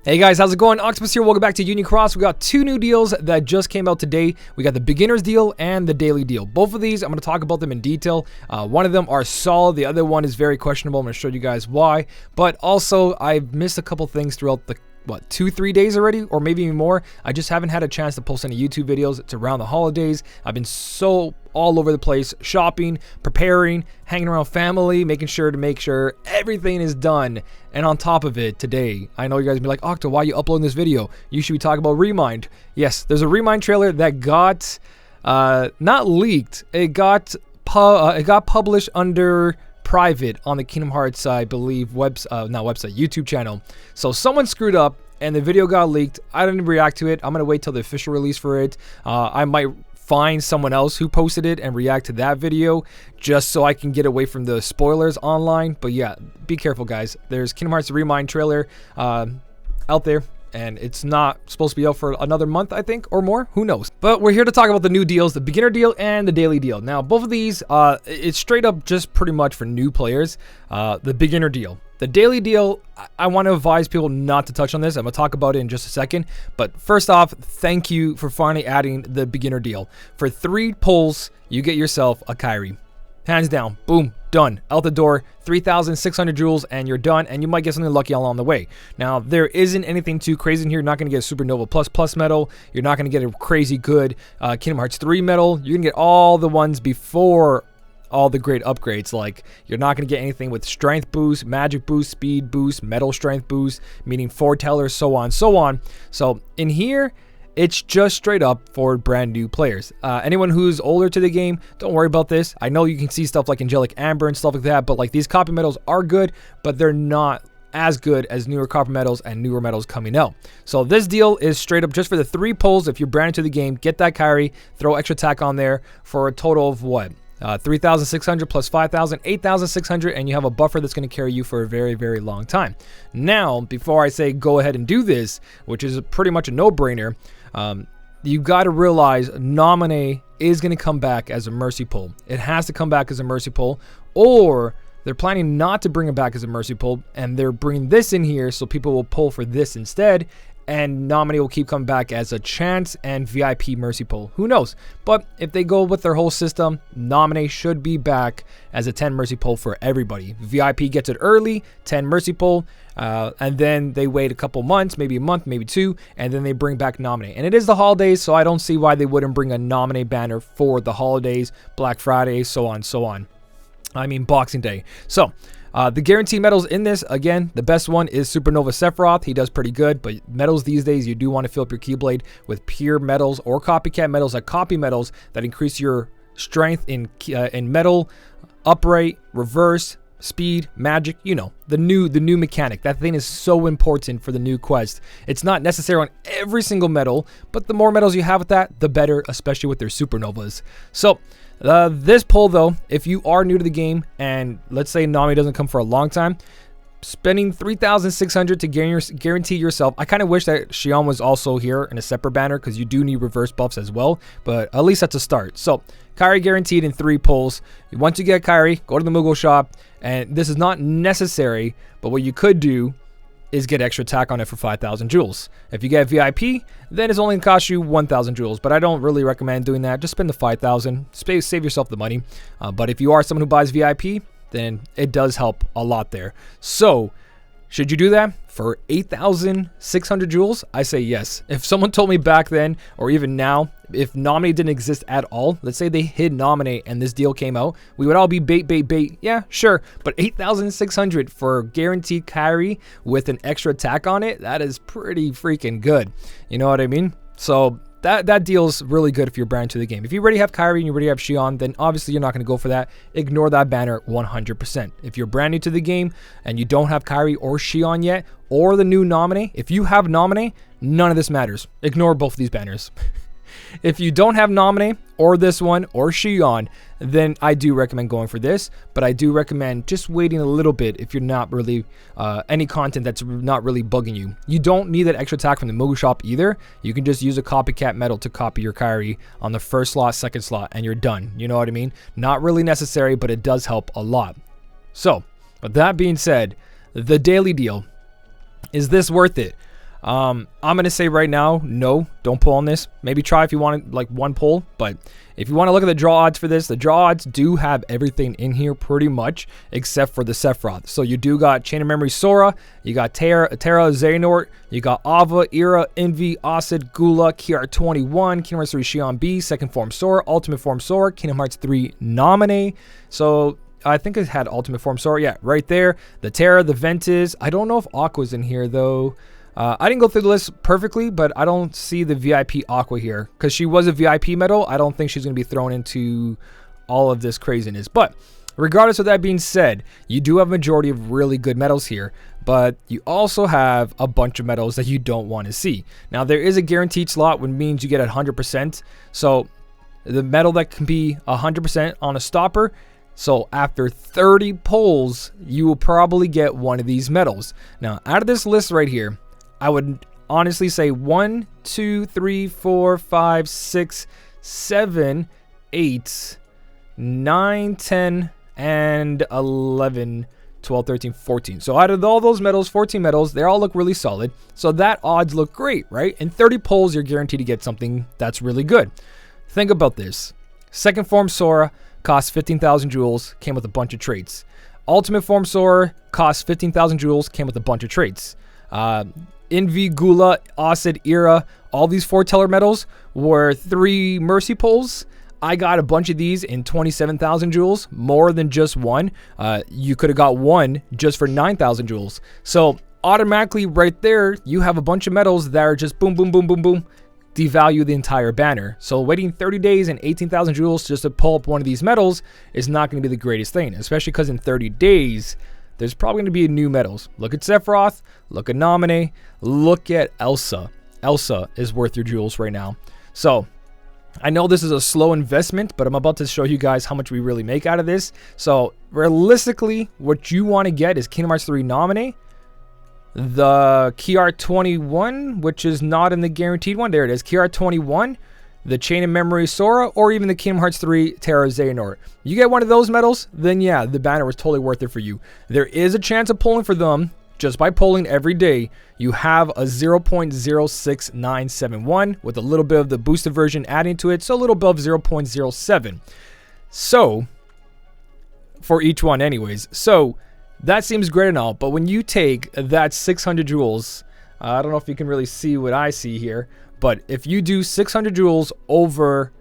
Hey guys, how's it going? Octopus here. Welcome back to Union Cross. We got two new deals that just came out today. We got the beginner's deal and the daily deal. Both of these, I'm going to talk about them in detail. One of them are solid. The other one is very questionable. I'm going to show you guys why. But also, I've missed a couple things throughout the 2-3 days already, or maybe even more. I just haven't had a chance to post any YouTube videos. It's around the holidays. I've been so all over the place, shopping, preparing, hanging around family, making sure everything is done. And on top of it, today, I know you guys be like, Octo, why are you uploading this video? You should be talking about Remind. Yes, there's a Remind trailer that got not leaked. It got published under private on the Kingdom Hearts, I believe, YouTube channel. So someone screwed up and the video got leaked. I didn't react to it. I'm gonna wait till the official release for it. I might find someone else who posted it and react to that video just so I can get away from the spoilers online. But yeah, be careful guys. There's Kingdom Hearts Remind trailer out there, and it's not supposed to be out for another month, I think, or more. Who knows? But we're here to talk about the new deals, the beginner deal and the daily deal. Now, both of these, it's straight up just pretty much for new players. The beginner deal. The daily deal, I want to advise people not to touch on this. I'm going to talk about it in just a second. But first off, thank you for finally adding the beginner deal. For 3 pulls, you get yourself a Kairi. Hands down, boom, done. Out the door, 3,600 jewels, and you're done, and you might get something lucky along the way. Now, there isn't anything too crazy in here. You're not going to get a Supernova Plus medal. You're not going to get a crazy good Kingdom Hearts 3 medal. You're going to get all the ones before all the great upgrades. Like, you're not going to get anything with strength boost, magic boost, speed boost, metal strength boost, meaning foretellers, so on, so on. So, in here, it's just straight up for brand new players. Anyone who's older to the game, don't worry about this. I know you can see stuff like Angelic Amber and stuff like that, but like these copy medals are good, but they're not as good as newer copper medals and newer medals coming out. So this deal is straight up just for the 3 pulls. If you're brand new to the game, get that Kairi, throw extra attack on there for a total of what? 3,600 plus 5,000, 8,600, and you have a buffer that's going to carry you for a very, very long time. Now, before I say go ahead and do this, which is pretty much a no-brainer, you got to realize Nominee is going to come back as a mercy pull. It has to come back as a mercy pull, or they're planning not to bring it back as a mercy pull, and they're bringing this in here so people will pull for this instead, and Nominee will keep coming back as a chance and VIP mercy pull. Who knows? But if they go with their whole system, Nominee should be back as a 10 mercy pull for everybody. VIP gets it early, 10 mercy pull, and then they wait a couple months, maybe a month, maybe 2, and then they bring back Nominee. And it is the holidays, so I don't see why they wouldn't bring a Nominee banner for the holidays, Black Friday, so on, so on. I mean Boxing Day. So, the guaranteed medals in this, again, the best one is Supernova Sephiroth. He does pretty good, but medals these days, you do want to fill up your Keyblade with pure medals or copycat medals, like copy medals that increase your strength in metal, upright, reverse, speed, magic, you know, the new mechanic. That thing is so important for the new quest. It's not necessary on every single medal, but the more medals you have with that, the better, especially with their Supernovas. So, this pull though, if you are new to the game and let's say Nami doesn't come for a long time, spending 3,600 to guarantee yourself. I kind of wish that Xion was also here in a separate banner because you do need reverse buffs as well, but at least that's a start. So Kairi guaranteed in 3 pulls. Once you get Kairi, go to the Moogle shop, and this is not necessary, but what you could do is get extra attack on it for 5,000 jewels. If you get VIP, then it's only going to cost you 1,000 jewels, but I don't really recommend doing that. Just spend the 5,000, save yourself the money. But if you are someone who buys VIP, then it does help a lot there. So, should you do that for 8,600 jewels? I say yes. If someone told me back then, or even now, if Nominee didn't exist at all, let's say they hid Nominee and this deal came out, we would all be bait. Yeah, sure. But 8,600 for guaranteed Kairi with an extra attack on it, that is pretty freaking good. You know what I mean? So that deal's really good if you're brand new to the game. If you already have Kairi and you already have Xion, then obviously you're not going to go for that. Ignore that banner 100%. If you're brand new to the game and you don't have Kairi or Xion yet, or the new Nominee, if you have Nominee, none of this matters. Ignore both of these banners. If you don't have Nominee or this one or Xion, then I do recommend going for this, but I do recommend just waiting a little bit if you're not really any content that's not really bugging you. You don't need that extra attack from the Moogle shop either. You can just use a copycat medal to copy your Kairi on the first slot, second slot, and you're done. You know what I mean? Not really necessary, but it does help a lot. So, with that being said, the daily deal, is this worth it? I'm going to say right now, no, don't pull on this. Maybe try if you want like one pull, but if you want to look at the draw odds for this, the draw odds do have everything in here pretty much except for the Sephiroth. So you do got Chain of Memory Sora, you got Terra Xehanort, you got Ava, Ira, Envy, Acid, Gula, KR21, Kingdom Hearts 3 Xion B, Second Form Sora, Ultimate Form Sora, Kingdom Hearts 3 Nominee. So I think it had Ultimate Form Sora. Yeah, right there. The Terra, the Ventus. I don't know if Aqua's in here though. I didn't go through the list perfectly, but I don't see the VIP Aqua here because she was a VIP medal. I don't think she's going to be thrown into all of this craziness. But regardless of that being said, you do have a majority of really good medals here, but you also have a bunch of medals that you don't want to see. Now, there is a guaranteed slot, which means you get 100%. So the medal that can be 100% on a stopper. So after 30 pulls, you will probably get one of these medals. Now, out of this list right here, I would honestly say 1, 2, 3, 4, 5, 6, 7, 8, 9, 10, and 11, 12, 13, 14. So out of all those medals, 14 medals, they all look really solid. So that odds look great, right? In 30 pulls, you're guaranteed to get something that's really good. Think about this. Second Form Sora costs 15,000 jewels, came with a bunch of traits. Ultimate Form Sora costs 15,000 jewels, came with a bunch of traits. Envy, Gula, Acid, Ira, all these foreteller medals were 3 mercy pulls. I got a bunch of these in 27,000 jewels, more than just one. You could have got one just for 9,000 jewels. So automatically right there, you have a bunch of medals that are just boom, boom, boom, boom, boom, devalue the entire banner. So waiting 30 days and 18,000 jewels just to pull up one of these medals is not going to be the greatest thing, especially because in 30 days, there's probably going to be new medals. Look at Sephiroth, look at Nominee, look at Elsa. Elsa is worth your jewels right now. So I know this is a slow investment, but I'm about to show you guys how much we really make out of this. So realistically, what you want to get is Kingdom Hearts 3 Nominee, the KR21, which is not in the guaranteed one. There it is, KR21. The Chain of Memory Sora, or even the Kingdom Hearts 3 Terra Xehanort. You get one of those medals, then yeah, the banner was totally worth it for you. There is a chance of pulling for them just by pulling every day. You have a 0.06971 with a little bit of the boosted version adding to it, so a little bit of 0.07. So, for each one anyways. So, that seems great and all, but when you take that 600 jewels, I don't know if you can really see what I see here, but if you do 600 jewels over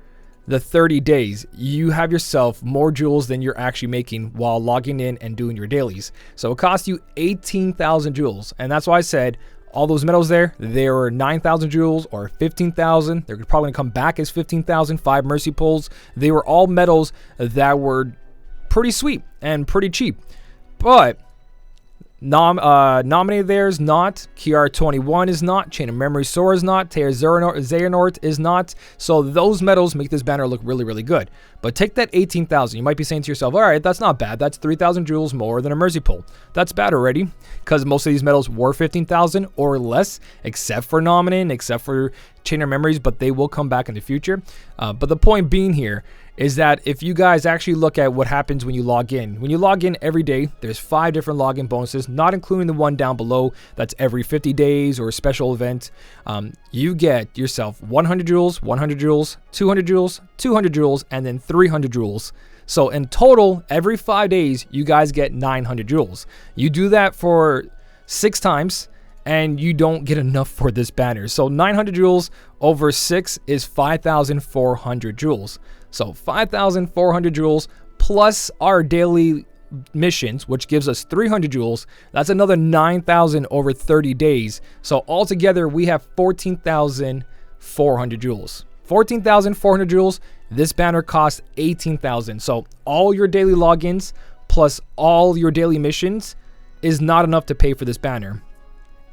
the 30 days, you have yourself more jewels than you're actually making while logging in and doing your dailies. So it costs you 18,000 jewels. And that's why I said all those medals there, they were 9,000 jewels or 15,000. They're probably going to come back as 15,000, 5 mercy pulls. They were all medals that were pretty sweet and pretty cheap. But Nominee there is not, KR21 is not, Chain of Memory Sora is not, Terra Xehanort is not. So those medals make this banner look really, really good. But take that 18,000. You might be saying to yourself, all right, that's not bad. That's 3,000 jewels more than a mercy pull. That's bad already because most of these medals were 15,000 or less, except for Nominee and except for Chain of Memories, but they will come back in the future. But the point being here is that if you guys actually look at what happens when you log in every day, there's 5 different login bonuses, not including the one down below that's every 50 days or a special event. You get yourself 100 jewels, 100 jewels, 200 jewels, 200 jewels, and then 300 jewels. So in total, every 5 days, you guys get 900 jewels. You do that for 6 times, and you don't get enough for this banner. So 900 jewels over 6 is 5,400 jewels. So 5,400 jewels plus our daily missions, which gives us 300 jewels. That's another 9,000 over 30 days. So altogether, we have 14,400 jewels. 14,400 jewels. This banner costs 18,000. So all your daily logins plus all your daily missions is not enough to pay for this banner.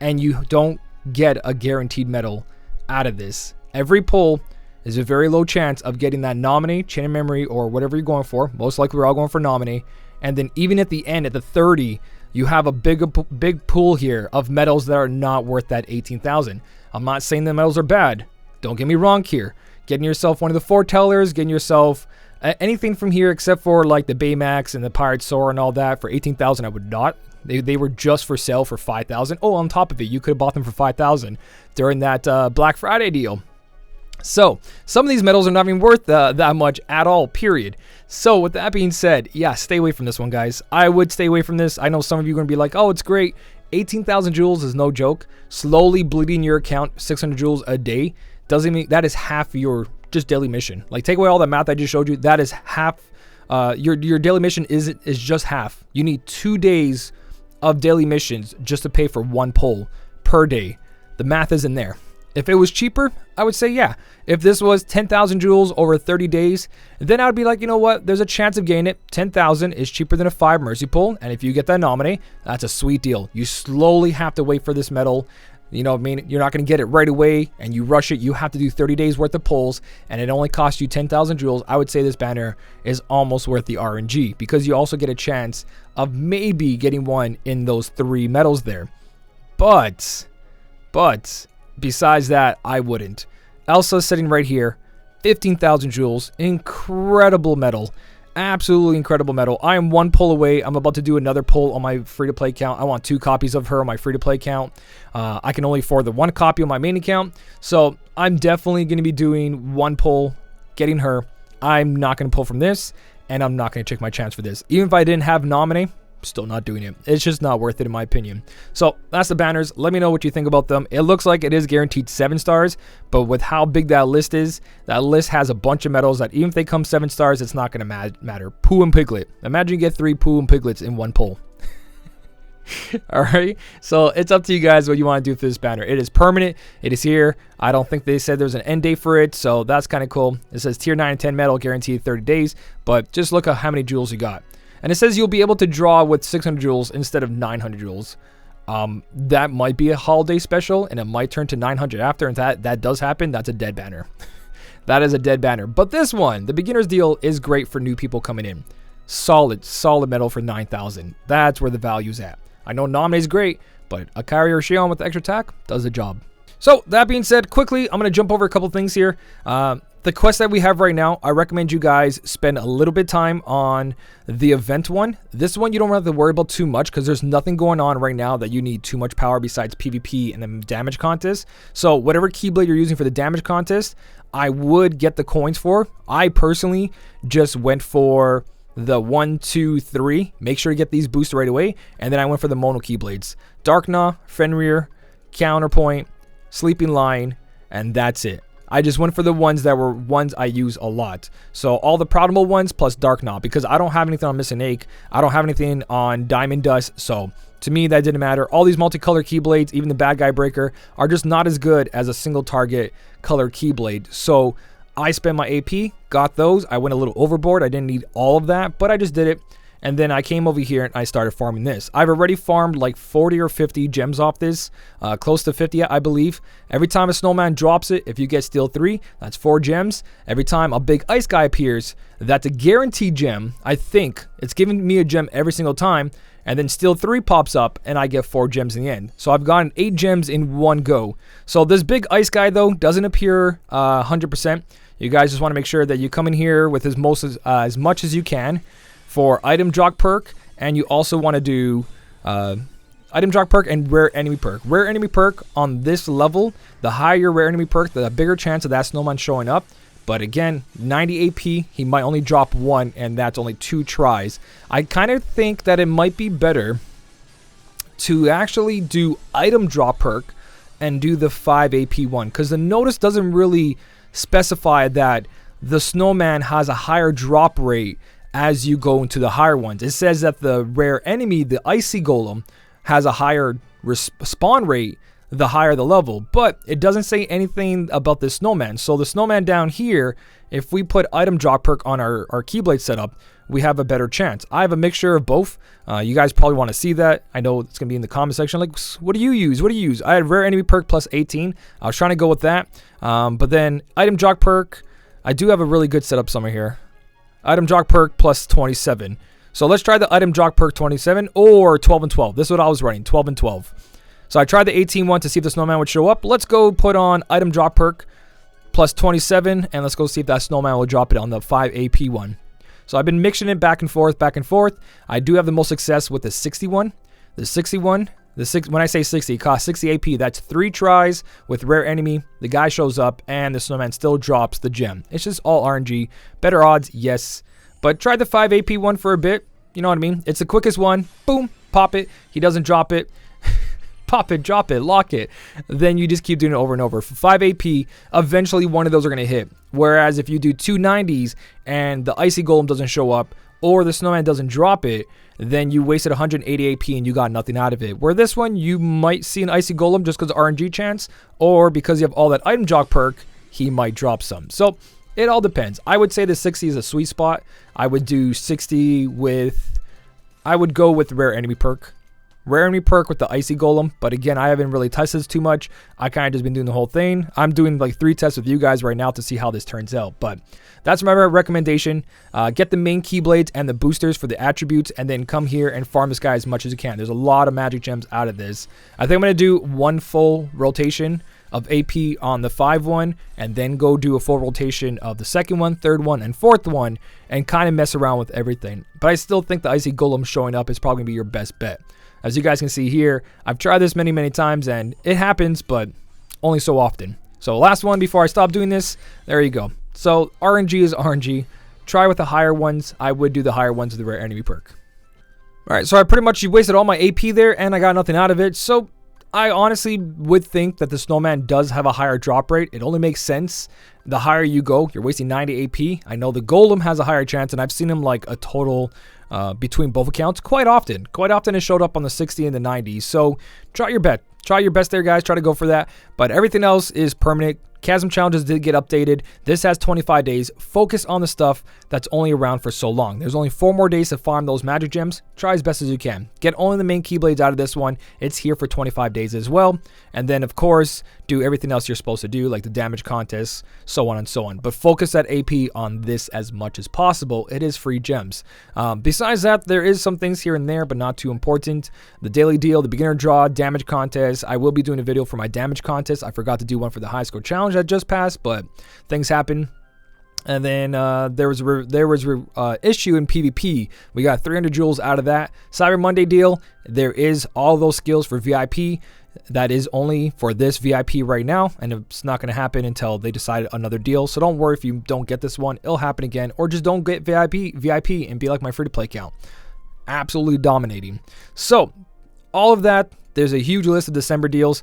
And you don't get a guaranteed medal out of this. Every pull is a very low chance of getting that Nominee, Chain of Memory, or whatever you're going for. Most likely we're all going for Nominee. And then even at the end, at the 30, you have a big pool here of medals that are not worth that 18,000. I'm not saying the medals are bad. Don't get me wrong here. Getting yourself one of the foretellers, getting yourself anything from here except for like the Baymax and the Pirate Sora and all that for 18,000, I would not They were just for sale for 5,000. Oh, on top of it, you could have bought them for 5,000 during that Black Friday deal. So some of these medals are not even worth that much at all, period. So with that being said, yeah, stay away from this one, guys. I would stay away from this. I know some of you are going to be like, oh, it's great. 18,000 jewels is no joke. Slowly bleeding your account 600 jewels a day doesn't mean that is half your just daily mission. Like, take away all that math I just showed you. That is half. Your daily mission is just half. You need 2 days of daily missions just to pay for one pull per day. The math isn't there. If it was cheaper, I would say yeah. If this was 10,000 jewels over 30 days, then I would be like, you know what? There's a chance of getting it. 10,000 is cheaper than a 5 mercy pull. And if you get that nominee, that's a sweet deal. You slowly have to wait for this medal. You know what I mean? You're not going to get it right away and you rush it. You have to do 30 days worth of pulls and it only costs you 10,000 jewels. I would say this banner is almost worth the RNG because you also get a chance of maybe getting one in those 3 medals there. But besides that, I wouldn't. Elsa's sitting right here, 15,000 jewels, incredible medal, absolutely incredible medal. I am 1 pull away. I'm about to do another pull on my free-to-play account. I want 2 copies of her on my free-to-play account. I can only afford the 1 copy on my main account, so I'm definitely going to be doing 1 pull, getting her. I'm not going to pull from this, and I'm not going to take my chance for this. Even if I didn't have nominee, still not doing it. It's just not worth it in my opinion. So that's the banners. Let me know what you think about them. It looks like it is guaranteed 7 stars, but with how big that list is, that list has a bunch of medals that even if they come 7 stars, it's not going to matter. Pooh and Piglet. Imagine you get 3 Pooh and Piglets in 1 pull. All right, so it's up to you guys what you want to do for this banner. It is permanent. It is here. I don't think they said there's an end date for it, so that's kind of cool. It says tier 9 and 10 medal guaranteed 30 days, but just look at how many jewels you got. And it says you'll be able to draw with 600 jewels instead of 900 jewels. That might be a holiday special, and it might turn to 900 after. And that does happen. That's a dead banner. That is a dead banner. But this one, the beginner's deal, is great for new people coming in. Solid medal for 9,000. That's where the value's at. I know Nominee's great, but a Kairi or Xion with extra attack does the job. So that being said, quickly, I'm going to jump over a couple things here. The quest that we have right now, I recommend you guys spend a little bit of time on the event one. This one you don't have to worry about too much because there's nothing going on right now that you need too much power besides PvP and the damage contest. So whatever Keyblade you're using for the damage contest, I would get the coins for. I personally just went for the 1, 2, 3. Make sure to get these boosts right away. And then I went for the mono Keyblades. Darkgnaw, Fenrir, Counterpoint, Sleeping Lion, and that's it. I just went for the ones that were ones I use a lot. So all the Farmable ones plus Darkgnaw because I don't have anything on Missing Ache. I don't have anything on Diamond Dust. So to me, that didn't matter. All these multicolor Keyblades, even the Bad Guy Breaker, are just not as good as a single target color Keyblade. So I spent my AP, got those. I went a little overboard. I didn't need all of that, but I just did it. And then I came over here and I started farming this. I've already farmed like 40 or 50 gems off this. Close to 50, I believe. Every time a snowman drops it, if you get Steel 3, that's 4 gems. Every time a big ice guy appears, that's a guaranteed gem. I think it's giving me a gem every single time. And then Steel 3 pops up and I get 4 gems in the end. So I've gotten 8 gems in one go. So this big ice guy though doesn't appear 100%. You guys just want to make sure that you come in here with as much as you can for item drop perk, and you also want to do item drop perk and rare enemy perk. Rare enemy perk on this level, the higher your rare enemy perk, the bigger chance of that snowman showing up. But again, 90 AP, he might only drop 1, and that's only 2 tries. I kind of think that it might be better to actually do item drop perk and do the 5 AP one, because the notice doesn't really specify that the snowman has a higher drop rate as you go into the higher ones. It says that the rare enemy, the icy golem, has a higher spawn rate the higher the level, but it doesn't say anything about the snowman. So the snowman down here, if we put item drop perk on our Keyblade setup, we have a better chance. I have a mixture of both. You guys probably want to see that. I know it's gonna be in the comment section. Like, what do you use? What do you use? I had rare enemy perk plus 18. I was trying to go with that, but then item drop perk, I do have a really good setup somewhere here. Item drop perk plus 27. So let's try the item drop perk 27 or 12 and 12. This is what I was running, 12 and 12. So I tried the 18 one to see if the snowman would show up. Let's go put on item drop perk plus 27, and let's go see if that snowman will drop it on the 5 AP one. So I've been mixing it back and forth, back and forth. I do have the most success with the 61. The 61, when I say 60, it costs 60 AP. That's 3 tries with rare enemy. The guy shows up and the snowman still drops the gem. It's just all RNG. Better odds, yes. But try the 5 AP one for a bit. You know what I mean? It's the quickest one. Boom, pop it. He doesn't drop it. Pop it, drop it, lock it. Then you just keep doing it over and over. For 5 AP, eventually one of those are going to hit. Whereas if you do 2 90s and the icy golem doesn't show up or the snowman doesn't drop it, then you wasted 180 AP and you got nothing out of it. Where this one, you might see an icy golem just because of RNG chance, or because you have all that item jock perk, he might drop some. So it all depends. I would say the 60 is a sweet spot. I would do 60 with, I would go with rare enemy perk. Rare enemy perk with the icy golem, but again, I haven't really tested this too much. I kind of just been doing the whole thing. I'm doing like 3 tests with you guys right now to see how this turns out, but that's my recommendation. Get the main keyblades and the boosters for the attributes, and then come here and farm this guy as much as you can. There's a lot of magic gems out of this. I think I'm going to do 1 full rotation of AP on the 5 one, and then go do a full rotation of the 2nd one, 3rd one, and 4th one, and kind of mess around with everything. But I still think the icy golem showing up is probably going to be your best bet. As you guys can see here, I've tried this many times, and it happens, but only so often. So last one before I stop doing this, there you go. So RNG is RNG. Try with the higher ones. I would do the higher ones with the rare enemy perk. Alright, so I pretty much wasted all my AP there, and I got nothing out of it. So I honestly would think that the snowman does have a higher drop rate. It only makes sense. The higher you go, you're wasting 90 AP. I know the golem has a higher chance, and I've seen him like a total between both accounts quite often. Quite often it showed up on the 60 and the 90. So try your bet. Try your best there, guys. Try to go for that. But everything else is permanent. Chasm challenges did get updated. This has 25 days. Focus on the stuff that's only around for so long. There's only 4 more days to farm those magic gems. Try as best as you can. Get only the main keyblades out of this one. It's here for 25 days as well. And then, of course, do everything else you're supposed to do, like the damage contests, so on and so on. But focus that AP on this as much as possible. It is free gems. Besides that, there is some things here and there, but not too important. The daily deal, the beginner draw, damage contest. I will be doing a video for my damage contest. I forgot to do one for the high score challenge that just passed, but things happen. And then there was issue in PvP. We got 300 jewels out of that. Cyber Monday deal, there is all those skills for VIP. That is only for this VIP right now, and it's not going to happen until they decide another deal. So don't worry if you don't get this one. It'll happen again, or just don't get VIP and be like my free-to-play account. Absolutely dominating. So all of that, there's a huge list of December deals,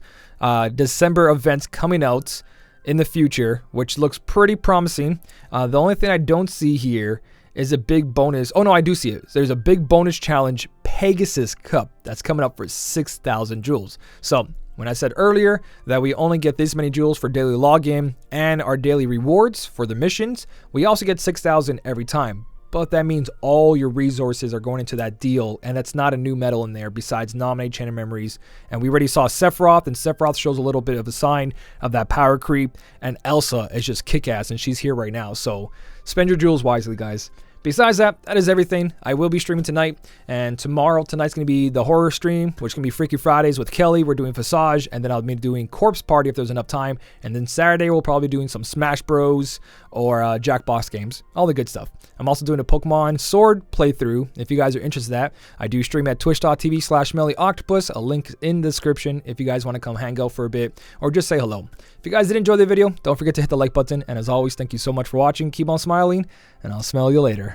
December events coming out in the future, which looks pretty promising. The only thing I don't see here is a big bonus. Oh no, I do see it. There's a big bonus challenge, Pegasus Cup, that's coming up for 6,000 jewels. So when I said earlier that we only get this many jewels for daily login and our daily rewards for the missions, we also get 6,000 every time. But that means all your resources are going into that deal, and that's not a new medal in there besides Nominate Chain of Memories. And we already saw Sephiroth, and Sephiroth shows a little bit of a sign of that power creep, and Elsa is just kick-ass, and she's here right now. So spend your jewels wisely, guys. Besides that, that is everything. I will be streaming tonight, and tonight's going to be the horror stream, which can be Freaky Fridays with Kelly. We're doing Visage, and then I'll be doing Corpse Party if there's enough time. And then Saturday, we'll probably be doing some Smash Bros. Or Jackbox games. All the good stuff. I'm also doing a Pokemon Sword playthrough. If you guys are interested in that, I do stream at twitch.tv/SmellyOctopus. A link in the description if you guys want to come hang out for a bit or just say hello. If you guys did enjoy the video, don't forget to hit the like button. And as always, thank you so much for watching. Keep on smiling, and I'll smell you later.